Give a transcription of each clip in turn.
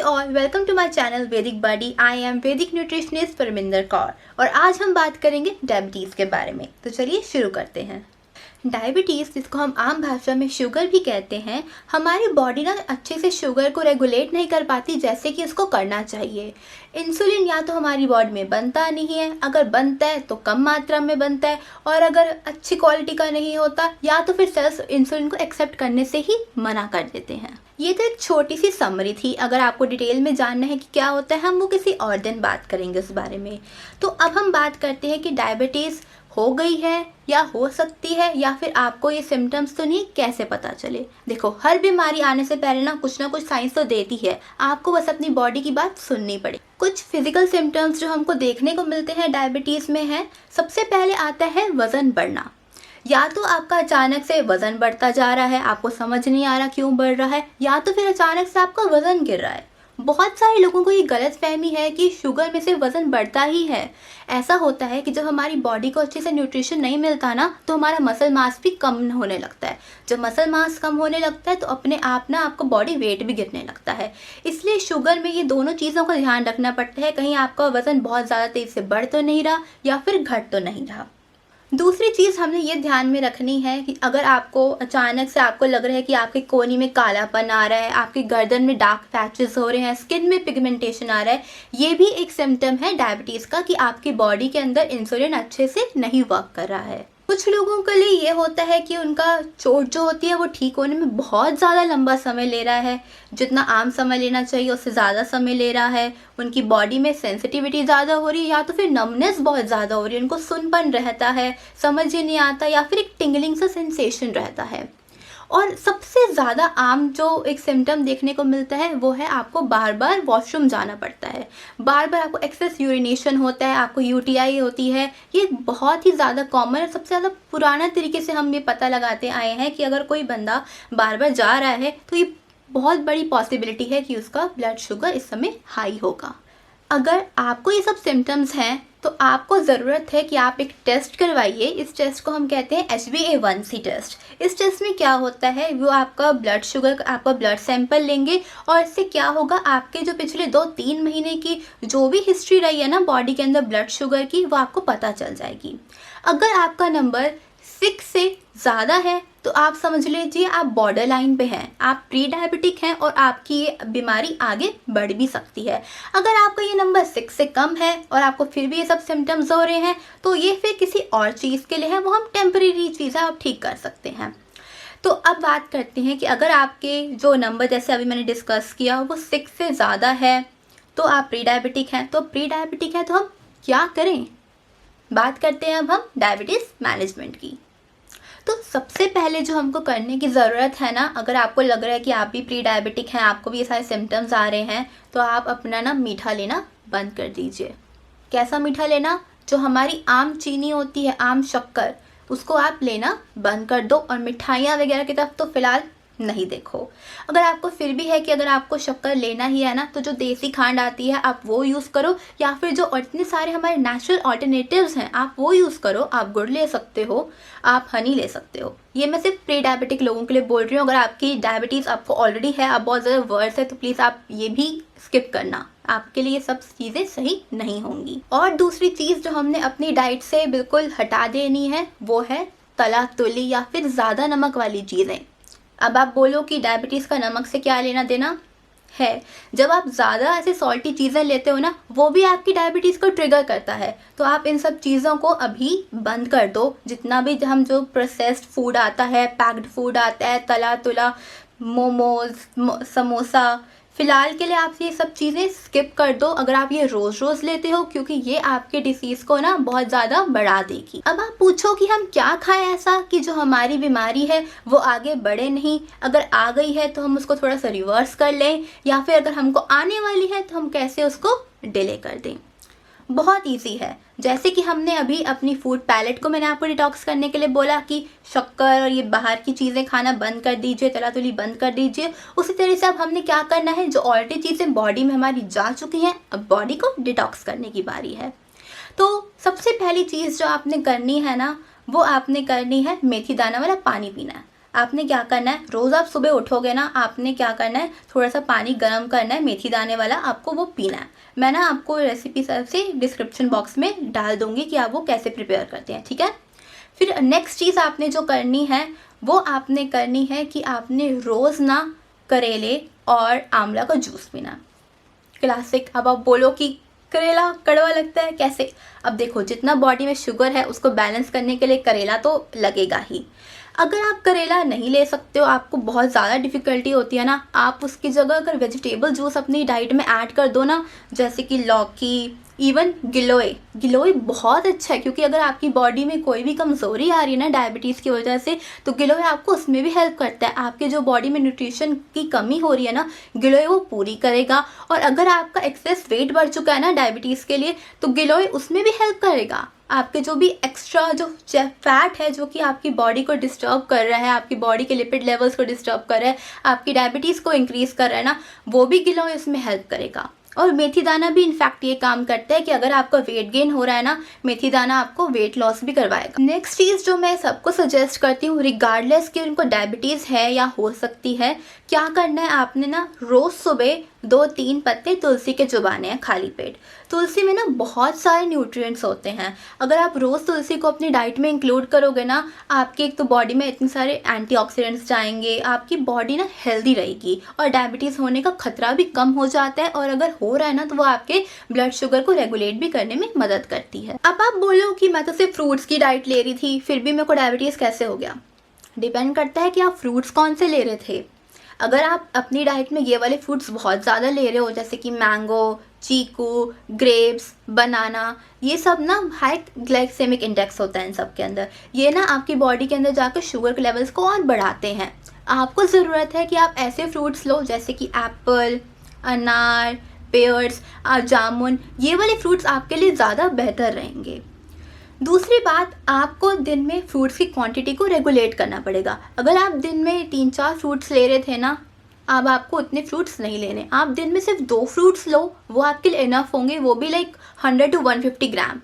All, welcome to my channel Vedic Body. I am Vedic nutritionist Parminder Kaur और आज हम बात करेंगे डायबिटीज़ के बारे में। तो चलिए शुरू करते हैं। डायबिटीज़, जिसको हम आम भाषा में शुगर भी कहते हैं, हमारी बॉडी ना अच्छे से शुगर को रेगुलेट नहीं कर पाती जैसे कि इसको करना चाहिए। इंसुलिन या तो हमारी बॉडी में बनता नहीं है, अगर बनता है तो कम मात्रा में बनता है, और अगर अच्छी क्वालिटी का नहीं होता या तो फिर सेल्स इंसुलिन को एक्सेप्ट करने से ही मना कर देते हैं। ये तो एक छोटी सी समरी थी। अगर आपको डिटेल में जानना है कि क्या होता है, हम वो किसी और दिन बात करेंगे उस बारे में। तो अब हम बात करते हैं कि डायबिटीज़ हो गई है या हो सकती है, या फिर आपको ये सिम्टम्स तो नहीं, कैसे पता चले। देखो, हर बीमारी आने से पहले ना कुछ साइंस तो देती है, आपको बस अपनी बॉडी की बात सुननी पड़े। कुछ फिजिकल सिम्टम्स जो हमको देखने को मिलते हैं डायबिटीज़ में है, सबसे पहले आता है वज़न बढ़ना। या तो आपका अचानक से वज़न बढ़ता जा रहा है, आपको समझ नहीं आ रहा क्यों बढ़ रहा है, या तो फिर अचानक से आपका वज़न गिर रहा है। बहुत सारे लोगों को ये गलतफहमी है कि शुगर में से वज़न बढ़ता ही है। ऐसा होता है कि जब हमारी बॉडी को अच्छे से न्यूट्रिशन नहीं मिलता ना, तो हमारा मसल मास भी कम होने लगता है। जब मसल मास कम होने लगता है तो अपने आप ना आपका बॉडी वेट भी गिरने लगता है। इसलिए शुगर में ये दोनों चीज़ों का ध्यान रखना पड़ता है, कहीं आपका वज़न बहुत ज़्यादा तेज़ से बढ़ तो नहीं रहा या फिर घट तो नहीं रहा। दूसरी चीज़ हमने ये ध्यान में रखनी है कि अगर आपको अचानक से आपको लग रहा है कि आपके कोहनी में कालापन आ रहा है, आपकी गर्दन में डार्क पैचेस हो रहे हैं, स्किन में पिगमेंटेशन आ रहा है, ये भी एक सिम्टम है डायबिटीज़ का कि आपकी बॉडी के अंदर इंसुलिन अच्छे से नहीं वर्क कर रहा है। कुछ लोगों के लिए ये होता है कि उनका चोट जो होती है वो ठीक होने में बहुत ज़्यादा लंबा समय ले रहा है, जितना आम समय लेना चाहिए उससे ज़्यादा समय ले रहा है। उनकी बॉडी में सेंसिटिविटी ज़्यादा हो रही है, या तो फिर नमनेस बहुत ज़्यादा हो रही है, उनको सुनपन रहता है, समझ ही नहीं आता, या फिर एक टिंगलिंग सा सेंसेशन रहता है। और सबसे ज़्यादा आम जो एक सिम्टम देखने को मिलता है वो है आपको बार बार वॉशरूम जाना पड़ता है, बार बार आपको एक्सेस यूरिनेशन होता है, आपको यूटीआई होती है। ये बहुत ही ज़्यादा कॉमन है। सबसे ज़्यादा पुराना तरीके से हम ये पता लगाते आए हैं कि अगर कोई बंदा बार बार जा रहा है तो ये बहुत बड़ी पॉसिबिलिटी है कि उसका ब्लड शुगर इस समय हाई होगा। अगर आपको ये सब सिम्टम्स हैं तो आपको ज़रूरत है कि आप एक टेस्ट करवाइए। इस टेस्ट को हम कहते हैं HbA1c टेस्ट। इस टेस्ट में क्या होता है, वो आपका ब्लड शुगर, आपका ब्लड सैंपल लेंगे और इससे क्या होगा, आपके जो पिछले 2-3 महीने की जो भी हिस्ट्री रही है ना बॉडी के अंदर ब्लड शुगर की, वो आपको पता चल जाएगी। अगर आपका नंबर 6 से ज़्यादा है तो आप समझ लीजिए आप बॉर्डर लाइन पे हैं, आप प्री डायबिटिक हैं और आपकी ये बीमारी आगे बढ़ भी सकती है। अगर आपका ये नंबर 6 से कम है और आपको फिर भी ये सब सिम्टम्स हो रहे हैं तो ये फिर किसी और चीज़ के लिए है, वो हम टेम्परेरी चीज़ है, आप ठीक कर सकते हैं। तो अब बात करते हैं कि अगर आपके जो नंबर, जैसे अभी मैंने डिस्कस किया, वो 6 से ज़्यादा है तो आप प्री डायबिटिक हैं। तो प्री डायबिटिक है तो हम क्या करें? बात करते हैं अब हम डायबिटीज़ मैनेजमेंट की। तो सबसे पहले जो हमको करने की ज़रूरत है ना, अगर आपको लग रहा है कि आप भी प्री डायबिटिक हैं, आपको भी ये सारे सिम्टम्स आ रहे हैं, तो आप अपना ना मीठा लेना बंद कर दीजिए। कैसा मीठा लेना? जो हमारी आम चीनी होती है, आम शक्कर, उसको आप लेना बंद कर दो और मिठाइयाँ वगैरह की तरफ तो फ़िलहाल नहीं देखो। अगर आपको फिर भी है कि अगर आपको शक्कर लेना ही है ना, तो जो देसी खांड आती है आप वो यूज़ करो, या फिर जो इतने सारे हमारे नेचुरल ऑल्टरनेटिव्स हैं आप वो यूज़ करो। आप गुड़ ले सकते हो, आप हनी ले सकते हो। ये मैं सिर्फ प्री डायबिटिक लोगों के लिए बोल रही हूँ। अगर आपकी डायबिटीज़ आपको ऑलरेडी है, आप बहुत ज़्यादा वर्स है, तो प्लीज़ आप ये भी स्किप करना, आपके लिए सब चीज़ें सही नहीं होंगी। और दूसरी चीज़ जो हमने अपनी डाइट से बिल्कुल हटा देनी है वो है तला तुली या फिर ज़्यादा नमक वाली चीज़ें। अब आप बोलो कि डायबिटीज़ का नमक से क्या लेना देना है? जब आप ज़्यादा ऐसे सॉल्टी चीज़ें लेते हो ना, वो भी आपकी डायबिटीज़ को ट्रिगर करता है। तो आप इन सब चीज़ों को अभी बंद कर दो। जितना भी हम जो प्रोसेस्ड फूड आता है, पैक्ड फूड आता है, तला तुला, मोमोज, समोसा, फ़िलहाल के लिए आप ये सब चीज़ें स्किप कर दो अगर आप ये रोज़ रोज़ लेते हो, क्योंकि ये आपके डिसीज़ को ना बहुत ज़्यादा बढ़ा देगी। अब आप पूछो कि हम क्या खाएं ऐसा कि जो हमारी बीमारी है वो आगे बढ़े नहीं। अगर आ गई है तो हम उसको थोड़ा सा रिवर्स कर लें, या फिर अगर हमको आने वाली है तो हम कैसे उसको डिले कर दें। बहुत इजी है। जैसे कि हमने अभी अपनी फूड पैलेट को, मैंने आपको डिटॉक्स करने के लिए बोला कि शक्कर और ये बाहर की चीज़ें खाना बंद कर दीजिए, तला तुली बंद कर दीजिए। उसी तरह से अब हमने क्या करना है, जो ऑलरेडी चीज़ें बॉडी में हमारी जा चुकी हैं, अब बॉडी को डिटॉक्स करने की बारी है। तो सबसे पहली चीज़ जो आपने करनी है ना, वो आपने करनी है मेथी दाना वाला पानी पीना है। आपने क्या करना है, रोज़ आप सुबह उठोगे ना, आपने क्या करना है, थोड़ा सा पानी गर्म करना है मेथी दाने वाला, आपको वो पीना है। मैं ना आपको रेसिपी से डिस्क्रिप्शन बॉक्स में डाल दूँगी कि आप वो कैसे प्रिपेयर करते हैं, ठीक है। फिर नेक्स्ट चीज़ आपने जो करनी है वो आपने करनी है कि आपने रोज़ ना करेले और आंवला का जूस पीना। क्लासिक। अब आप बोलो कि करेला कड़वा लगता है, कैसे? अब देखो, जितना बॉडी में शुगर है उसको बैलेंस करने के लिए करेला तो लगेगा ही। अगर आप करेला नहीं ले सकते हो, आपको बहुत ज़्यादा डिफ़िकल्टी होती है ना, आप उसकी जगह अगर वेजिटेबल जूस अपनी डाइट में ऐड कर दो ना, जैसे कि लौकी, इवन गिलोय बहुत अच्छा है, क्योंकि अगर आपकी बॉडी में कोई भी कमज़ोरी आ रही है ना डायबिटीज़ की वजह से, तो गिलोय आपको उसमें भी हेल्प करता है। आपके जो बॉडी में न्यूट्रिशन की कमी हो रही है ना, गिलोय वो पूरी करेगा। और अगर आपका एक्सेस वेट बढ़ चुका है ना डायबिटीज़ के लिए, तो गिलोय उसमें भी हेल्प करेगा। आपके जो भी एक्स्ट्रा जो फैट है जो कि आपकी बॉडी को डिस्टर्ब कर रहा है, आपकी बॉडी के लिपिड लेवल्स को डिस्टर्ब कर रहा है, आपकी डायबिटीज़ को इंक्रीज़ कर रहा है ना, वो भी गिलोय इसमें हेल्प करेगा। और मेथी दाना भी इनफैक्ट ये काम करता है कि अगर आपका वेट गेन हो रहा है ना, मेथी दाना आपको वेट लॉस भी करवाएगा। नेक्स्ट चीज़ जो मैं सबको सजेस्ट करती हूँ, रिगार्डलेस कि उनको डायबिटीज़ है या हो सकती है, क्या करना है आपने ना, रोज़ सुबह 2-3 पत्ते तुलसी के चबाने हैं खाली पेट। तुलसी में ना बहुत सारे न्यूट्रिएंट्स होते हैं। अगर आप रोज़ तुलसी को अपनी डाइट में इंक्लूड करोगे ना, आपकी एक तो बॉडी में इतने सारे एंटीऑक्सीडेंट्स जाएंगे, आपकी बॉडी ना हेल्दी रहेगी और डायबिटीज़ होने का खतरा भी कम हो जाता है। और अगर हो रहा है ना, तो वो आपके ब्लड शुगर को रेगुलेट भी करने में मदद करती है। अब आप बोलो कि मैं तो सिर्फ फ्रूट्स की डाइट ले रही थी, फिर भी मेरे को डायबिटीज़ कैसे हो गया? डिपेंड करता है कि आप फ्रूट्स कौन से ले रहे थे। अगर आप अपनी डाइट में ये वाले फ्रूट्स बहुत ज़्यादा ले रहे हो, जैसे कि मैंगो, चीकू, ग्रेप्स, बनाना, ये सब ना हाई ग्लाइसेमिक इंडेक्स होता है इन सब के अंदर। ये ना आपकी बॉडी के अंदर जाकर शुगर के लेवल्स को और बढ़ाते हैं। आपको ज़रूरत है कि आप ऐसे फ्रूट्स लो जैसे कि एप्पल, अनार, पेयर्स, जामुन, ये वाले फ्रूट्स आपके लिए ज़्यादा बेहतर रहेंगे। दूसरी बात, आपको दिन में फ्रूट्स की क्वांटिटी को रेगुलेट करना पड़ेगा। अगर आप दिन में 3-4 फ्रूट्स ले रहे थे ना, अब आपको उतने फ्रूट्स नहीं लेने। आप दिन में सिर्फ 2 फ्रूट्स लो, वो आपके लिए इनफ होंगे, वो भी लाइक 100 to 150 ग्राम।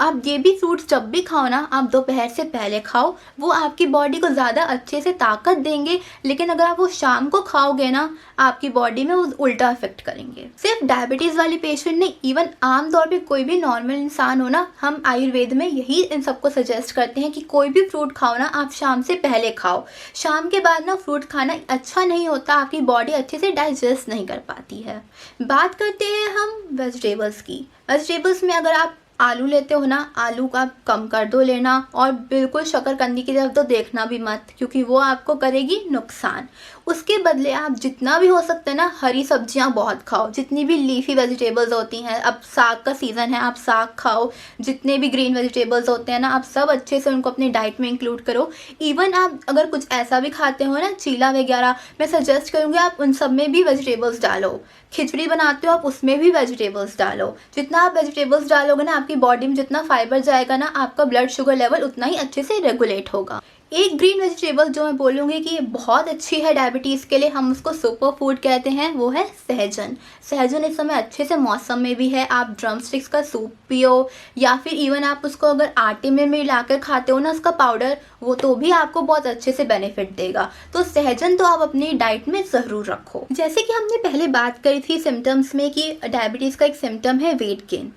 आप ये भी फ्रूट्स जब भी खाओ ना, आप दोपहर से पहले खाओ, वो आपकी बॉडी को ज़्यादा अच्छे से ताकत देंगे। लेकिन अगर आप वो शाम को खाओगे ना, आपकी बॉडी में वो उल्टा इफेक्ट करेंगे। सिर्फ डायबिटीज़ वाली पेशेंट नहीं, इवन आम तौर पे कोई भी नॉर्मल इंसान हो ना, हम आयुर्वेद में यही इन सबको सजेस्ट करते हैं कि कोई भी फ्रूट खाओ ना, आप शाम से पहले खाओ। शाम के बाद ना फ्रूट खाना अच्छा नहीं होता, आपकी बॉडी अच्छे से डाइजेस्ट नहीं कर पाती है। बात करते हैं हम वेजिटेबल्स की। वेजिटेबल्स में अगर आप आलू लेते हो ना, आलू का कम कर दो लेना, और बिल्कुल शकरकंदी की तरफ तो देखना भी मत, क्योंकि वो आपको करेगी नुकसान। उसके बदले आप जितना भी हो सकता है ना, हरी सब्जियां बहुत खाओ, जितनी भी लीफी वेजिटेबल्स होती हैं। अब साग का सीज़न है, आप साग खाओ। जितने भी ग्रीन वेजिटेबल्स होते हैं ना, आप सब अच्छे से उनको अपनी डाइट में इंक्लूड करो। इवन आप अगर कुछ ऐसा भी खाते हो ना, चीला वगैरह, मैं सजेस्ट करूँगी आप उन सब में भी वेजिटेबल्स डालो। खिचड़ी बनाते हो आप, उसमें भी वेजिटेबल्स डालो। जितना आप वेजिटेबल्स डालोगे ना, आपकी बॉडी में जितना फाइबर जाएगा ना, आपका ब्लड शुगर लेवल उतना ही अच्छे से रेगुलेट होगा। एक ग्रीन वेजिटेबल जो मैं बोलूँगी कि ये बहुत अच्छी है डायबिटीज़ के लिए, हम उसको सुपर फूड कहते हैं, वो है सहजन। सहजन इस समय अच्छे से मौसम में भी है। आप ड्रम स्टिक्स का सूप पियो, या फिर इवन आप उसको अगर आटे में मिलाकर खाते हो ना, उसका पाउडर, वो तो भी आपको बहुत अच्छे से बेनिफिट देगा। तो सहजन तो आप अपनी डाइट में ज़रूर रखो। जैसे कि हमने पहले बात करी थी सिम्टम्स में कि डायबिटीज़ का एक सिम्टम है वेट गेन।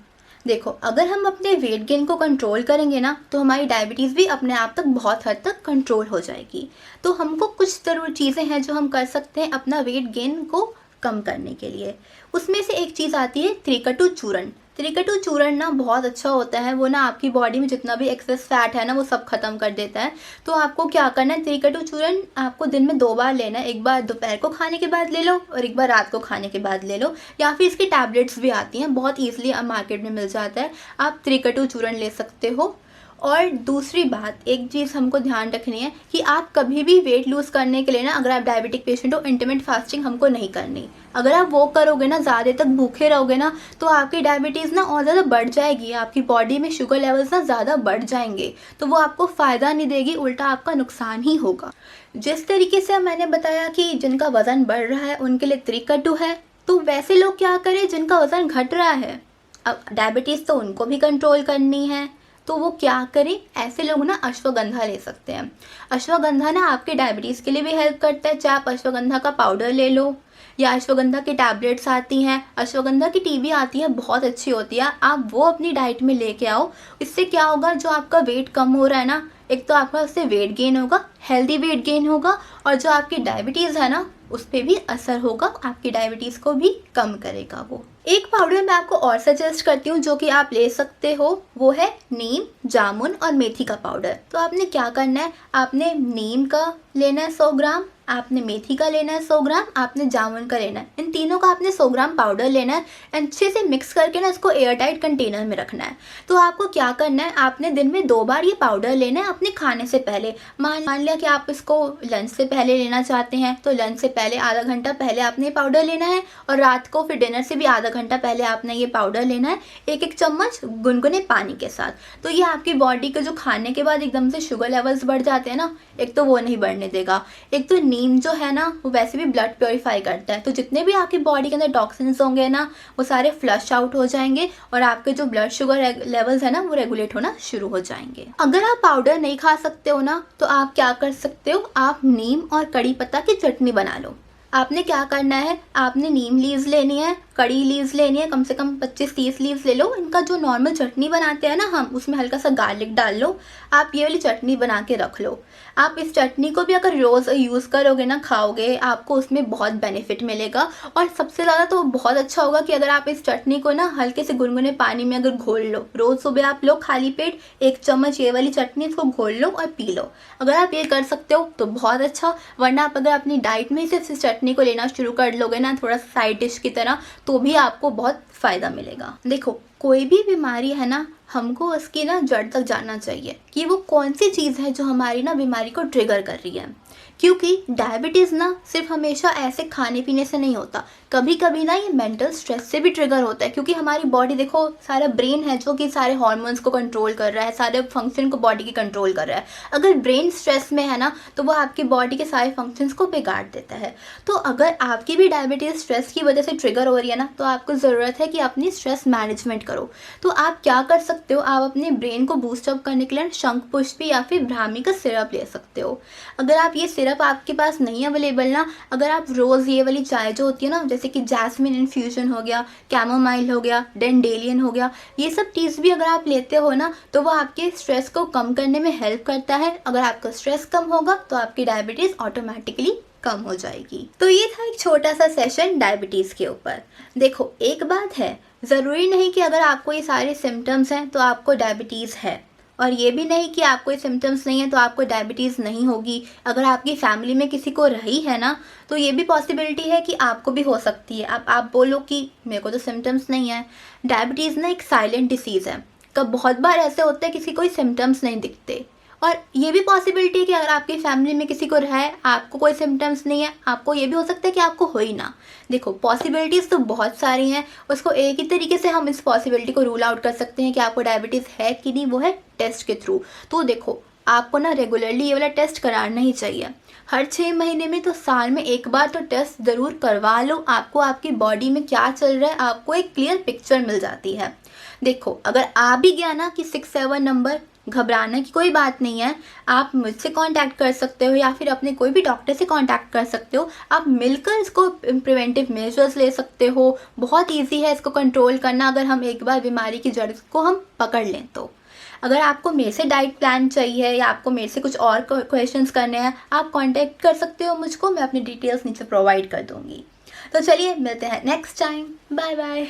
देखो, अगर हम अपने वेट गेन को कंट्रोल करेंगे ना, तो हमारी डायबिटीज़ भी अपने आप तक बहुत हद तक कंट्रोल हो जाएगी। तो हमको कुछ ज़रूर चीज़ें हैं जो हम कर सकते हैं अपना वेट गेन को कम करने के लिए। उसमें से एक चीज़ आती है त्रिकटु चूर्ण। त्रिकटु चूर्ण ना बहुत अच्छा होता है, वो ना आपकी बॉडी में जितना भी एक्सेस फैट है ना, वो सब खत्म कर देता है। तो आपको क्या करना है, त्रिकटु चूर्ण आपको दिन में 2 बार लेना है। एक बार दोपहर को खाने के बाद ले लो और एक बार रात को खाने के बाद ले लो, या फिर इसकी टैबलेट्स भी आती हैं, बहुत ईजिली मार्केट में मिल जाता है। आप त्रिकटु चूर्ण ले सकते हो। और दूसरी बात, एक चीज़ हमको ध्यान रखनी है कि आप कभी भी वेट लूज़ करने के लिए ना, अगर आप डायबिटिक पेशेंट हो, इंटरमिटेंट फास्टिंग हमको नहीं करनी। अगर आप वो करोगे ना, ज़्यादा तक भूखे रहोगे ना, तो आपकी डायबिटीज़ ना और ज़्यादा बढ़ जाएगी, आपकी बॉडी में शुगर लेवल्स ना ज़्यादा बढ़ जाएंगे। तो वो आपको फ़ायदा नहीं देगी, उल्टा आपका नुकसान ही होगा। जिस तरीके से मैंने बताया कि जिनका वज़न बढ़ रहा है उनके लिए त्रिकटु है, तो वैसे लोग क्या करें जिनका वज़न घट रहा है। अब डायबिटीज़ तो उनको भी कंट्रोल करनी है, तो वो क्या करें, ऐसे लोग ना अश्वगंधा ले सकते हैं। अश्वगंधा ना आपके डायबिटीज़ के लिए भी हेल्प करता है, चाहे आप अश्वगंधा का पाउडर ले लो या अश्वगंधा की टैबलेट्स आती हैं, अश्वगंधा की टी भी आती है, बहुत अच्छी होती है, आप वो अपनी डाइट में लेके आओ। इससे क्या होगा, जो आपका वेट कम हो रहा है ना, एक तो आपका उससे वेट गेन होगा, हेल्दी वेट गेन होगा, और जो आपकी डायबिटीज़ है ना उस पर भी असर होगा, आपकी डायबिटीज़ को भी कम करेगा वो। एक पाउडर मैं आपको और सजेस्ट करती हूँ जो कि आप ले सकते हो, वो है नीम, जामुन और मेथी का पाउडर। तो आपने क्या करना है, आपने नीम का लेना है 100 ग्राम, आपने मेथी का लेना है 100 ग्राम, आपने जामुन का लेना है। इन तीनों का आपने 100 ग्राम पाउडर लेना है, अच्छे से मिक्स करके ना इसको एयर टाइट कंटेनर में रखना है। तो आपको क्या करना है, आपने दिन में 2 बार ये पाउडर लेना है अपने खाने से पहले। मान लिया कि आप इसको लंच से पहले लेना चाहते हैं, तो लंच से पहले आधा घंटा पहले आपने पाउडर लेना है, और रात को फिर डिनर से भी आधा घंटा पहले आपने ये पाउडर लेना है, 1-1 चम्मच गुनगुने पानी के साथ। तो ये आपकी बॉडी के जो खाने के बाद एकदम से शुगर लेवल्स बढ़ जाते हैं ना, एक तो वो नहीं बढ़ने देगा, एक तो नीम जो है ना वो वैसे भी ब्लड प्योरीफाई करता है, तो जितने भी आपकी बॉडी के अंदर टॉक्सिन्स होंगे ना वो सारे फ्लश आउट हो जाएंगे, और आपके जो ब्लड शुगर लेवल्स है ना वो रेगुलेट होना शुरू हो जाएंगे। अगर आप पाउडर नहीं खा सकते हो ना, तो आप क्या कर सकते हो, आप नीम और कड़ी पत्ता की चटनी बना लो। आपने क्या करना है, आपने नीम लीव्स लेनी है, कड़ी लीव्स लेनी है, कम से कम 25-30 लीव्स ले लो। इनका जो नॉर्मल चटनी बनाते हैं ना हम, उसमें हल्का सा गार्लिक डाल लो, आप ये वाली चटनी बना के रख लो। आप इस चटनी को भी अगर रोज़ यूज़ करोगे ना, खाओगे, आपको उसमें बहुत बेनिफिट मिलेगा। और सबसे ज़्यादा तो बहुत अच्छा होगा कि अगर आप इस चटनी को ना हल्के से गुनगुने पानी में अगर घोल लो, रोज़ सुबह आप लो खाली पेट 1 चम्मच ये वाली चटनी इसको घोल लो और पी लो। अगर आप ये कर सकते हो तो बहुत अच्छा, वरना आप अगर अपनी डाइट में सिर्फ इस चटनी को लेना शुरू कर लोगे ना थोड़ा सा साइड डिश की तरह, तो भी आपको बहुत फ़ायदा मिलेगा। देखो, कोई भी बीमारी है ना, हमको उसकी ना जड़ तक जानना चाहिए कि वो कौन सी चीज़ है जो हमारी ना बीमारी को ट्रिगर कर रही है। क्योंकि डायबिटीज़ ना सिर्फ हमेशा ऐसे खाने पीने से नहीं होता, कभी कभी ना ये मेंटल स्ट्रेस से भी ट्रिगर होता है। क्योंकि हमारी बॉडी, देखो, सारा ब्रेन है जो कि सारे हार्मोन्स को कंट्रोल कर रहा है, सारे फंक्शन को बॉडी की कंट्रोल कर रहा है। अगर ब्रेन स्ट्रेस में है ना, तो वो आपकी बॉडी के सारे फंक्शंस को बिगाड़ देता है। तो अगर आपकी भी डायबिटीज़ स्ट्रेस की वजह से ट्रिगर हो रही है ना, तो आपको ज़रूरत है कि अपनी स्ट्रेस मैनेजमेंट करो। तो आप क्या कर सकते हो, आप अपने ब्रेन को बूस्टअप करने के लिए शंख पुष्पी या फिर ब्राह्मी का सिरप ले सकते हो। अगर आप ये सिरप आपके पास नहीं अवेलेबल ना, अगर आप रोज़ ये वाली चाय जो होती है ना, जैसे कि जैस्मिन इन्फ्यूजन हो गया, कैमोमाइल हो गया, डेंडेलियन हो गया, ये सब चीज़ भी अगर आप लेते हो ना, तो वो आपके स्ट्रेस को कम करने में हेल्प करता है। अगर आपका स्ट्रेस कम होगा तो आपकी डायबिटीज़ ऑटोमेटिकली कम हो जाएगी। तो ये था एक छोटा सा सेशन डायबिटीज़ के ऊपर। देखो, एक बात है, ज़रूरी नहीं कि अगर आपको ये सारे सिम्टम्स हैं तो आपको डायबिटीज़ है, और ये भी नहीं कि आपको ये सिम्टम्स नहीं है तो आपको डायबिटीज़ नहीं होगी। अगर आपकी फैमिली में किसी को रही है ना, तो ये भी पॉसिबिलिटी है कि आपको भी हो सकती है। अब आप बोलो कि मेरे को तो सिम्टम्स नहीं है। डायबिटीज़ ना एक साइलेंट डिसीज़ है, कब बहुत बार ऐसे होता है किसी कोई सिम्टम्स नहीं दिखते, और ये भी पॉसिबिलिटी है कि अगर आपकी फैमिली में किसी को रहा है, आपको कोई सिम्टम्स नहीं है, आपको ये भी हो सकता है कि आपको हो ही ना। देखो, पॉसिबिलिटीज़ तो बहुत सारी हैं, उसको एक ही तरीके से हम इस पॉसिबिलिटी को रूल आउट कर सकते हैं कि आपको डायबिटीज़ है कि नहीं, वो है टेस्ट के थ्रू। तो देखो, आपको ना रेगुलरली ये वाला टेस्ट कराना ही चाहिए, हर 6 महीने में तो साल में एक बार तो टेस्ट ज़रूर करवा लो। आपको आपकी बॉडी में क्या चल रहा है आपको एक क्लियर पिक्चर मिल जाती है। देखो, अगर आ भी गया ना कि 6-7 नंबर, घबराने की कोई बात नहीं है। आप मुझसे कांटेक्ट कर सकते हो या फिर अपने कोई भी डॉक्टर से कांटेक्ट कर सकते हो। आप मिलकर इसको प्रिवेंटिव मेजर्स ले सकते हो। बहुत इजी है इसको कंट्रोल करना, अगर हम एक बार बीमारी की जड़ को हम पकड़ लें तो। अगर आपको मेरे से डाइट प्लान चाहिए या आपको मेरे से कुछ और क्वेश्चंस करने हैं, आप कांटेक्ट कर सकते हो मुझको, मैं अपनी डिटेल्स नीचे प्रोवाइड कर दूँगी। तो चलिए, मिलते हैं नेक्स्ट टाइम। Bye bye.